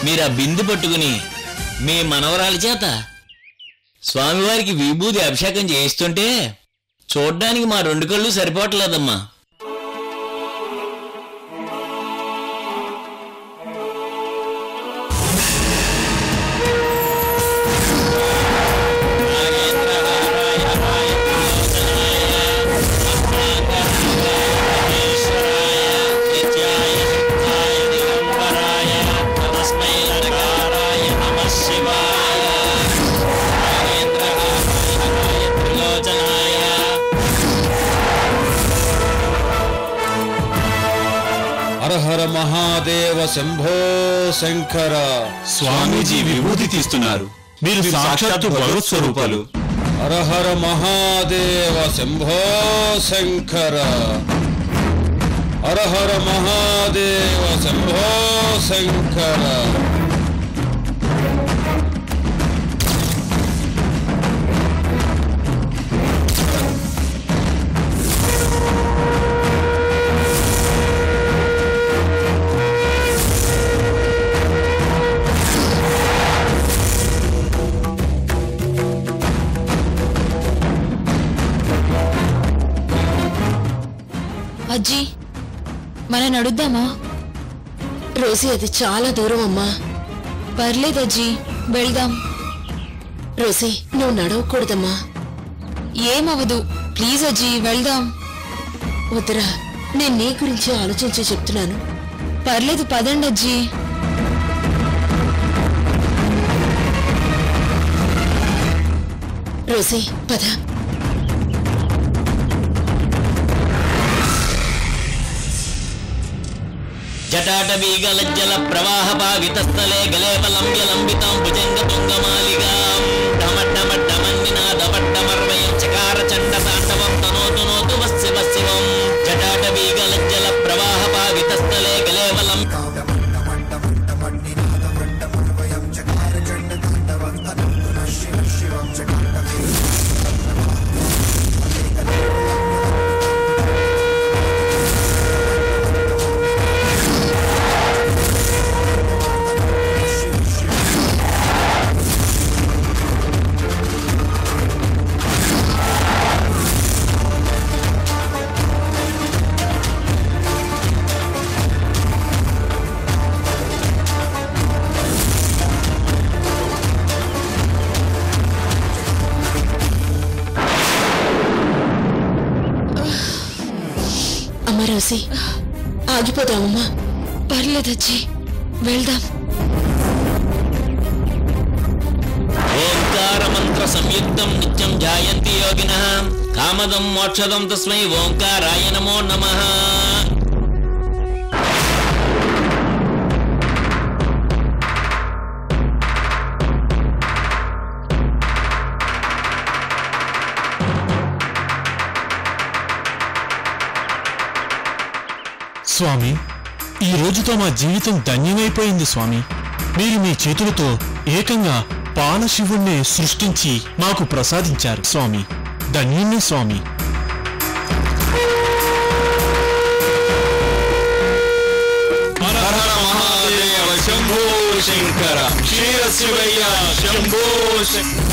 మీరు ఆ బిందు పట్టుకుని మీ మనవరాలి చేత స్వామివారికి విభూది అభిషేకం చేయిస్తుంటే చూడ్డానికి మా 2 కళ్ళు సరిపోవట్లేదమ్మా. హర మహాదేవ శంభో శంకర. స్వామీజీ విభూతి తీస్తున్నారు. మీరు సాక్షాత్తు భగవత్ స్వరూపాలు. హర హర మహాదేవ శంభో శంకర. హర హర మహాదేవ శంభో శంకర. అజ్జీ, మనం నడుద్దామా? రోజీ, అది చాలా దూరం అమ్మా. పర్లేదు అజ్జీ, వెళ్దాం. రోజీ, నువ్వు నడవకూడదమ్మా. ఏమవదు, ప్లీజ్ అజ్జీ, వెళ్దాం. వద్దురా, నేను నీ గురించి ఆలోచించి చెప్తున్నాను. పర్లేదు, పదండి అజ్జీ. రోజీ, పద. జటాటవీగలజ్జల ప్రవాహ పావితస్థలే గలేవలంబ్య లంబితాం భుజంగ తుంగమాలిగాం ఢమడ్డమడ్డమన్నినాదవడ్డమర్వయం చకార చండ తాండవం తనోతు నోతు వస్సివ శివం. జటాటవీగలజ్జల ప్రవాహ పావితస్థలే గలేవలం రోజీ, ఆగిపోదామమ్మా. పర్లేదజ్జీ, వెళ్దాం. ఓంకార మంత్ర సంయుక్తం నిత్యం జాయంతి యోగినః కామదం మోక్షదం తస్మై ఓంకారాయ నమో నమః. స్వామి, ఈ రోజుతో మా జీవితం ధన్యమైపోయింది స్వామి. మీరు మీ చేతులతో ఏకంగా పాలశివుణ్ణి సృష్టించి మాకు ప్రసాదించారు స్వామి. ధన్యుణ్ణి స్వామి. హర హర మహాదేవ శంభో శంకర. క్షీర శివయ్య శంభో శంకర.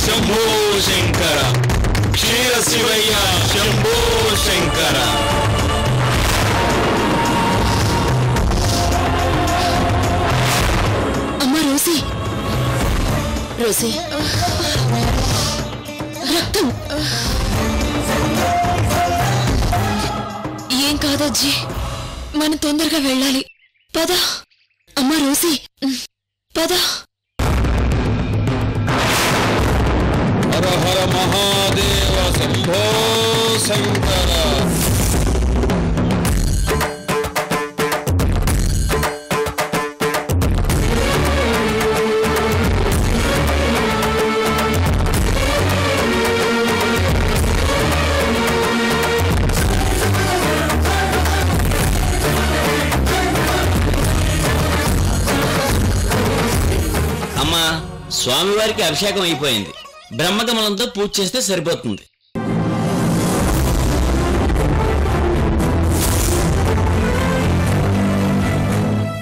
శంభో శంకర. క్షీర శివయ్య శంభో శంకర. అమ్మా రోజీ, రోజీ, రక్తం. ఏం కాదజ్జీ, మనం తొందరగా వెళ్ళాలి. పద. అమ్మా రోజీ, పద. హర హర మహాదేవ శంభో శంకర. అమ్మా, స్వామివారికి అభిషేకం అయిపోయింది. బ్రహ్మకమలంతో పూజ చేస్తే సరిపోతుంది.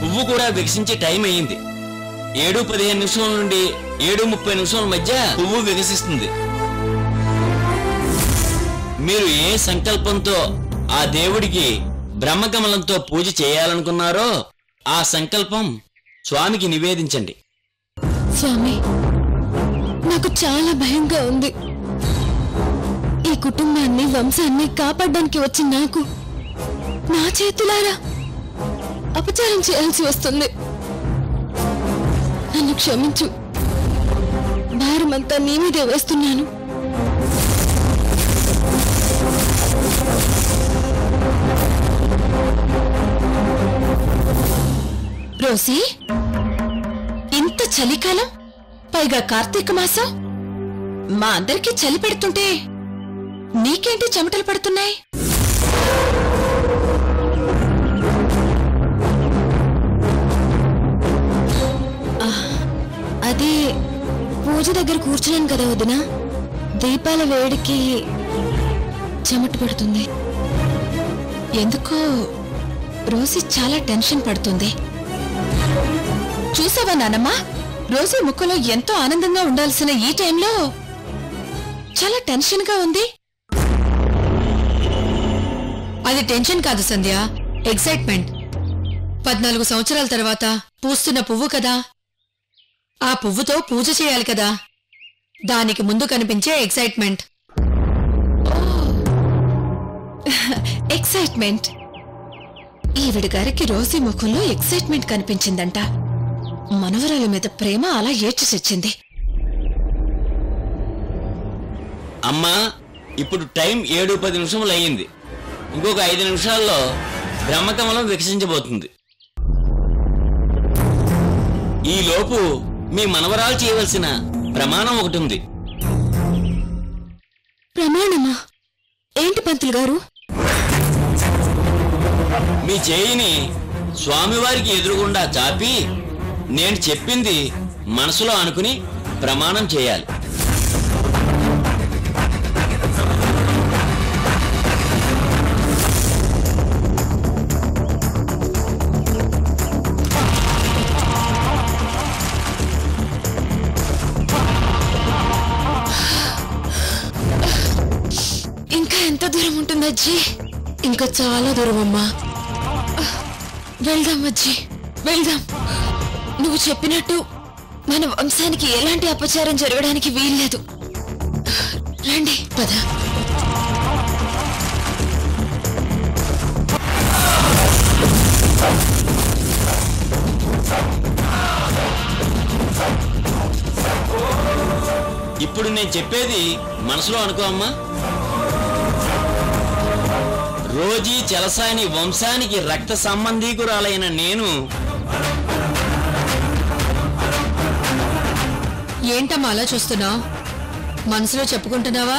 పువ్వు కూడా వికసించే టైం అయ్యింది. 7:15 నిమిషాల నుండి 7:30 నిమిషాల మధ్య పువ్వు వికసిస్తుంది. మీరు ఏ సంకల్పంతో ఆ దేవుడికి బ్రహ్మకమలంతో పూజ చేయాలనుకున్నారో ఆ సంకల్పం స్వామికి నివేదించండి. స్వామి, నాకు చాలా భయంగా ఉంది. ఈ కుటుంబాన్ని వంశాన్ని కాపాడడానికి వచ్చిన నాకు నా చేతులారా అపచారం చేయాల్సి వస్తుంది. నన్ను క్షమించు. భారమంతా నీ మీదే వేస్తున్నాను. రోసి, ఇంత చలికాలం, పైగా కార్తీక మాసం, మా అందరికీ చలి పెడుతుంటే నీకేంటి చెమటలు పడుతున్నాయి? అదే పూజ దగ్గర కూర్చున్నాను కదా వదినా, దీపాల వేడికి చెమట పడుతుంది. ఎందుకో రోసి చాలా టెన్షన్ పడుతుంది. చూసావా నానమ్మ, రోజీ ముక్కలో ఎంతో ఆనందంగా ఉండాల్సిన ఈ టైంలో చాలా టెన్షన్ గా ఉంది. అది టెన్షన్ కాదు సంధ్య, ఎక్సైట్మెంట్. 14 సంవత్సరాల తర్వాత పూస్తున్న పువ్వు కదా, ఆ పువ్వుతో పూజ చేయాలి కదా, దానికి ముందు కనిపించే ఎక్సైట్మెంట్. ఎక్సైట్మెంట్. ఈవిడ గారికి రోజీ ముఖంలో ఎక్సైట్మెంట్ కనిపించిందంట. మనవరాల మీద ప్రేమ అలా ఏడ్చిసొచ్చింది. అమ్మా, ఇప్పుడు టైం 7:10 నిమిషములు అయ్యింది. ఇంకొక 5 నిమిషాల్లో బ్రహ్మకమలం వికసించబోతుంది. ఈ లోపు మీ మనవరాలు చేయవలసిన ప్రమాణం ఒకటి ఉంది. ప్రమాణమా? ఏంటి పంతులు గారు? మీ చేయిని స్వామివారికి ఎదురుగుండా చాపి నేను చెప్పింది మనసులో అనుకుని ప్రమాణం చేయాలి. ఇంకా ఎంత దూరం ఉంటుంది అజ్జీ? ఇంకా చాలా దూరం అమ్మా. వెళ్దాం అజ్జీ, వెళ్దాం. నువ్వు చెప్పినట్టు మన వంశానికి ఎలాంటి అపచారం జరగడానికి వీల్లేదు. రండి, పద. ఇప్పుడు నేను చెప్పేది మనసులో అనుకో అమ్మా. రోజీ చలసాని వంశానికి రక్త సంబంధీకురాలైన నేను ఏంటమ్మా అలా చూస్తున్నావు? మనసులో చెప్పుకుంటున్నావా?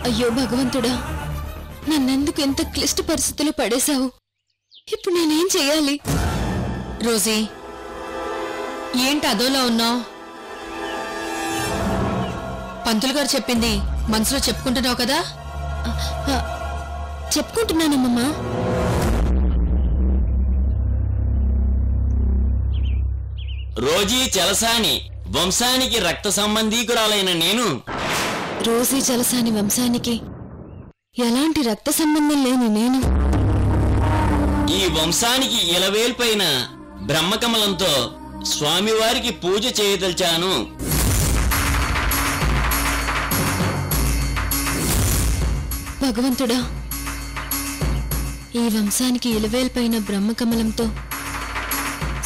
అయ్యో భగవంతుడా, నన్నెందుకు ఎంత క్లిష్ట పరిస్థితులు పడేశావు? ఇప్పుడు నేనేం చెయ్యాలి? రోజీ, ఏంటి అదోలా ఉన్నావు? పంతులు గారు చెప్పింది మనసులో చెప్పుకుంటున్నావు కదా? చెప్పుకుంటున్నానమ్మా. రోజీ చలసాని వంశానికి రక్త సంబంధీకురాలైన నేను రోజీ చలసాని వంశానికి ఎలాంటి రక్త సంబంధం లేని నేను ఈ వంశానికి ఇలవేల్పైన బ్రహ్మకమలంతో స్వామివారికి పూజ చేయదలిచాను. భగవంతుడా, ఈ వంశానికి ఇలవేల్పైన బ్రహ్మకమలంతో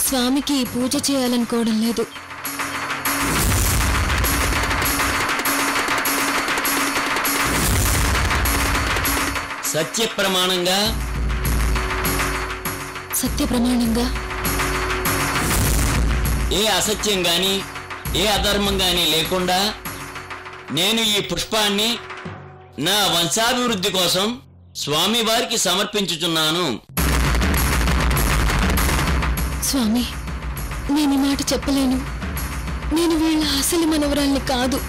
స్వామికి పూజ చేయాలనుకోవడం లేదు. సత్య ప్రమాణంగా ఏ అసత్యం గాని ఏ అధర్మం గాని లేకుండా నేను ఈ పుష్పాన్ని నా వంశాభివృద్ధి కోసం స్వామివారికి సమర్పించుచున్నాను. స్వామి, నేను ఈ మాట చెప్పలేను. నేను వీళ్ళ అసలు మనవరాల్ని కాదు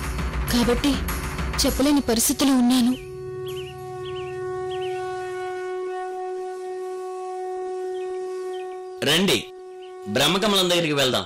కాబట్టి చెప్పలేని పరిస్థితిలో ఉన్నాను. రండి, బ్రహ్మకమలం దగ్గరికి వెళ్దాం.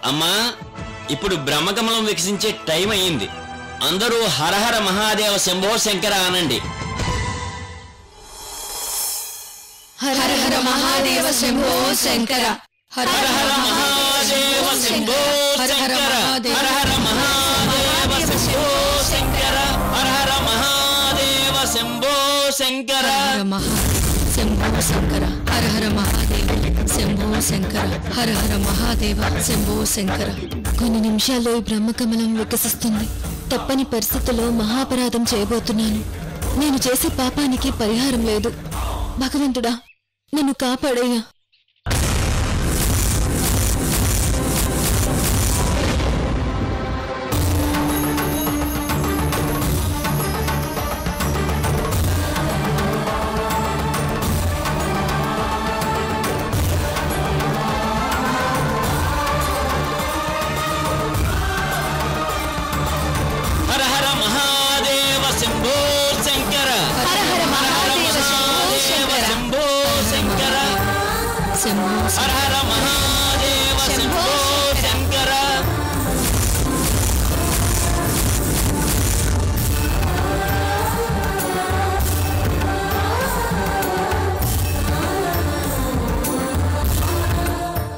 అమ్మా, ఇప్పుడు బ్రహ్మకమలం వికసించే టైం అయింది. అందరూ హరహర మహాదేవ శంభో శంకర అనండి. హర హర మహాదేవ శంభో శంకర. హర హర మహాదేవ శంభో శంకర. హర హర మహాదేవ శంభో శంకర. హర హర మహాదేవ శంభో శంకర. శంభో శంకర. హర హర మహాదేవ శంభో శంకర. హర హర మహాదేవ శంభో శంకర. కొన్ని నిమిషాల్లో ఈ బ్రహ్మకమలం వికసిస్తుంది. తప్పని పరిస్థితుల్లో మహాపరాధం చేయబోతున్నాను. నేను చేసే పాపానికి పరిహారం లేదు. భగవంతుడా, నన్ను కాపాడయ్యా. హర హర మహాదేవ శంభో శంకర.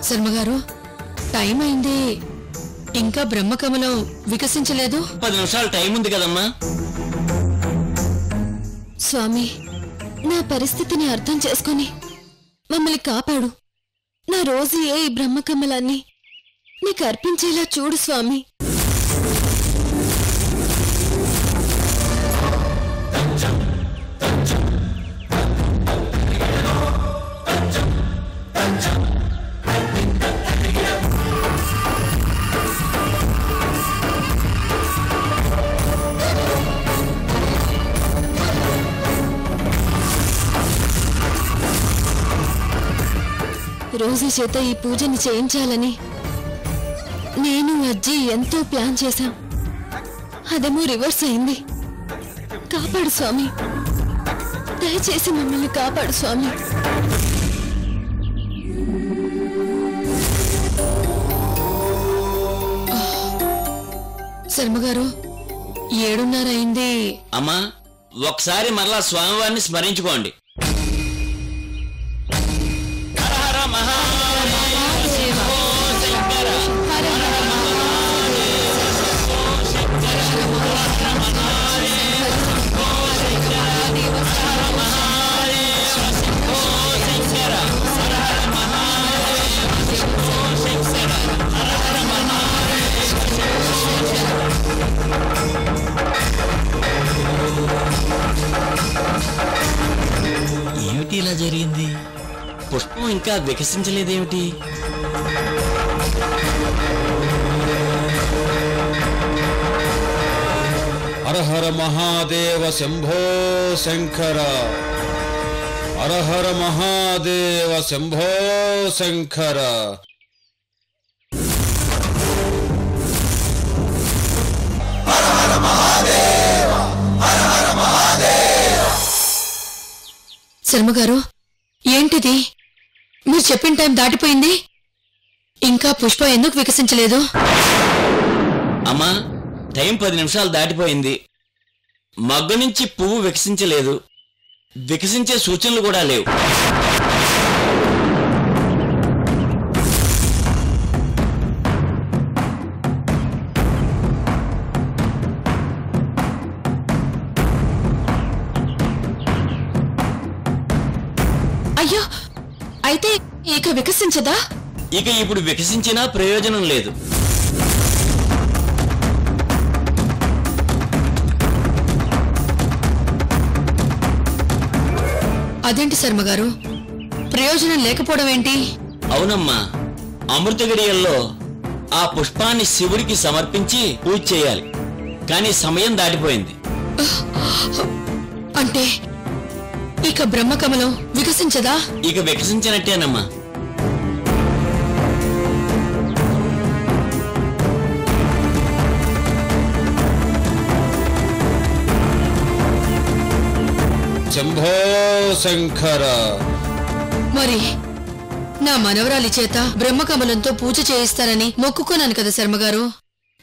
శర్మగారు, టైం అయింది, ఇంకా బ్రహ్మకమలం వికసించలేదు. 10 నిమిషాలు టైం ఉంది కదమ్మా. స్వామి, నా పరిస్థితిని అర్థం చేసుకొని మమ్మల్ని కాపాడు. నా రోజు ఈ బ్రహ్మకమలాన్ని నీకు అర్పించేలా చూడు స్వామి. రోజు చేత ఈ పూజని చేయించాలని నేను అజ్జి ఎంతో ప్లాన్ చేశాం. అదేమో రివర్స్ అయింది. కాపాడు స్వామి, దయచేసి మమ్మల్ని కాపాడు స్వామి. శర్మగారు, 7:30 అయింది. అమ్మా, ఒకసారి మరలా స్వామివారిని స్మరించుకోండి. ఏమిటి ఇలా జరిగింది? పుష్పం ఇంకా వికసించలేదేమిటి? హర హర మహాదేవ శంభో శంకర. హర హర మహాదేవ శంభో శంకర. శర్మగారు, ఏంటిది? మీరు చెప్పిన టైం దాటిపోయింది, ఇంకా పుష్ప ఎందుకు వికసించలేదు? అమ్మా, టైం 10 నిమిషాలు దాటిపోయింది. మగ్గ నుంచి పువ్వు వికసించలేదు, వికసించే సూచనలు కూడా లేవు. అయ్యో, అయితే ఇక వికసించదా? ఇక ఇప్పుడు వికసించినా ప్రయోజనం లేదు. అదేంటి శర్మగారు, ప్రయోజనం లేకపోవడం ఏంటి? అవునమ్మా, అమృత గడియల్లో ఆ పుష్పాన్ని శివుడికి సమర్పించి పూజ చేయాలి. కానీ సమయం దాటిపోయింది. అంటే ఇక బ్రహ్మకమలం వికసించదా? ఇక వికసించినట్టేనమ్మా. శంభో శంకర. మరి నా మనవరాలి చేత బ్రహ్మకమలంతో పూజ చేయిస్తారని మొక్కుకున్నాను కదా శర్మగారు.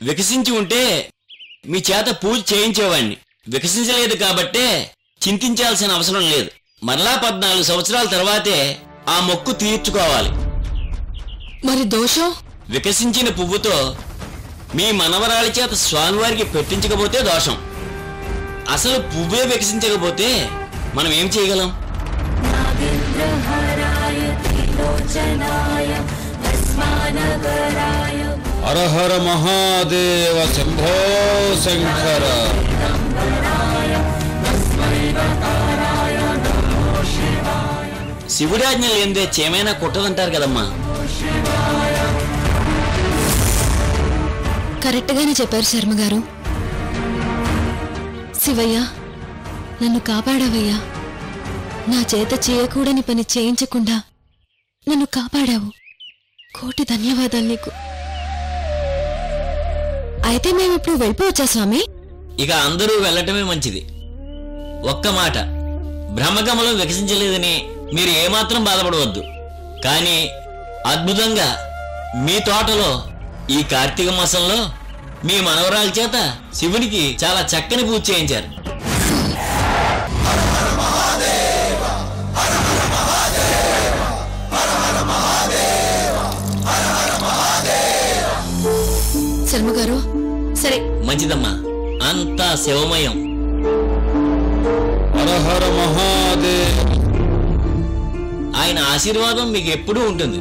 వికసించి ఉంటే మీ చేత పూజ చేయించేవాణ్ణి. వికసించలేదు కాబట్టే చింతించాల్సిన అవసరం లేదు. మరలా 14 సంవత్సరాల తర్వాతే ఆ మొక్కు తీర్చుకోవాలి. మరి దోషం? వికసించిన పువ్వుతో మీ మనవరాలి చేత స్వామివారికి పెట్టించకపోతే దోషం. అసలు పువ్వే వికసించకపోతే మనం ఏం చేయగలం? హర హర మహాదేవ శంభో శంకర. శివుడాజ్ఞ లేనిదే చేమైనా కుట్టదంటారు కదమ్మా. కరెక్ట్ గానే చెప్పారు శర్మగారు. శివయ్య, నన్ను కాపాడావయ్యా. నా చేత చేయకూడని పని చేయించకుండా నన్ను కాపాడావు. కోటి ధన్యవాదాలు నీకు. అయితే మేమిప్పుడు వెళ్ళిపోవచ్చా స్వామి? ఇక అందరూ వెళ్ళటమే మంచిది. ఒక్క మాట, బ్రహ్మకమలం వికసించలేదని మీరు ఏమాత్రం బాధపడవద్దు. కానీ అద్భుతంగా మీ తోటలో ఈ కార్తీక మాసంలో మీ మనవరాల చేత శివునికి చాలా చక్కని పూజ చేయించారు. శర్మగారు, సరే మంచిదమ్మా, అంతా శివమయం. హర హర మహాదేవ. ఆయన ఆశీర్వాదం మీకు ఎప్పుడూ ఉంటుంది.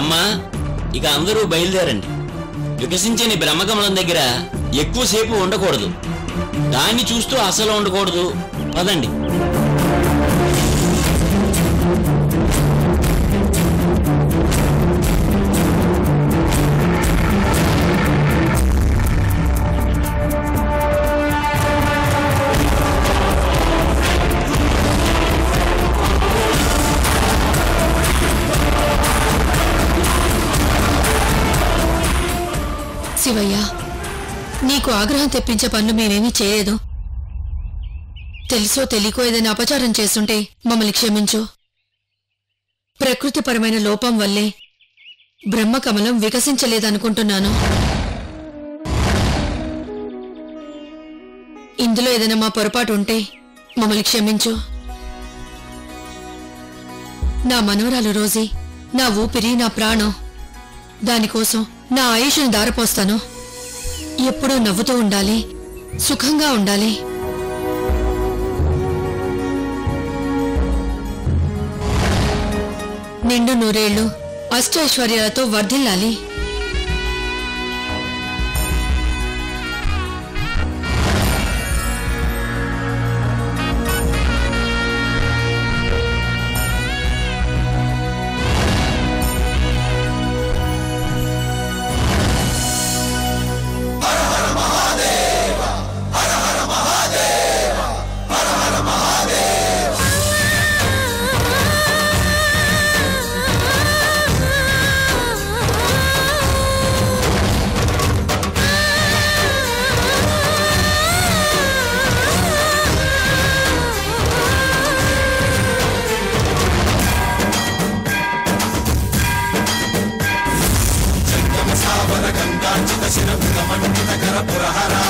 అమ్మా, ఇక అందరూ బయలుదేరండి. వికసించని బ్రహ్మకమలం దగ్గర ఎక్కువసేపు ఉండకూడదు. దాన్ని చూస్తూ అసలు ఉండకూడదు. పదండి. శివయ్య, నీకు ఆగ్రహం తెప్పించే పనులు మేమేమీ చేయలేదు. తెలుసో తెలియకో ఏదైనా అపచారం చేస్తుంటే మమ్మల్ని క్షమించు. ప్రకృతిపరమైన లోపం వల్లే బ్రహ్మకమలం వికసించలేదనుకుంటున్నాను. ఇందులో ఏదైనా మా పొరపాటు ఉంటే మమ్మల్ని క్షమించు. నా మనవరాలు రోజీ నా ఊపిరి, నా ప్రాణం. దానికోసం నా ఆయుష్ను దారపోస్తాను. ఎప్పుడూ నవ్వుతూ ఉండాలి, సుఖంగా ఉండాలి. నిండు నూరేళ్లు అష్టైశ్వర్యాలతో వర్ధిల్లాలి. శిర మృగ మండిత కర పురహరా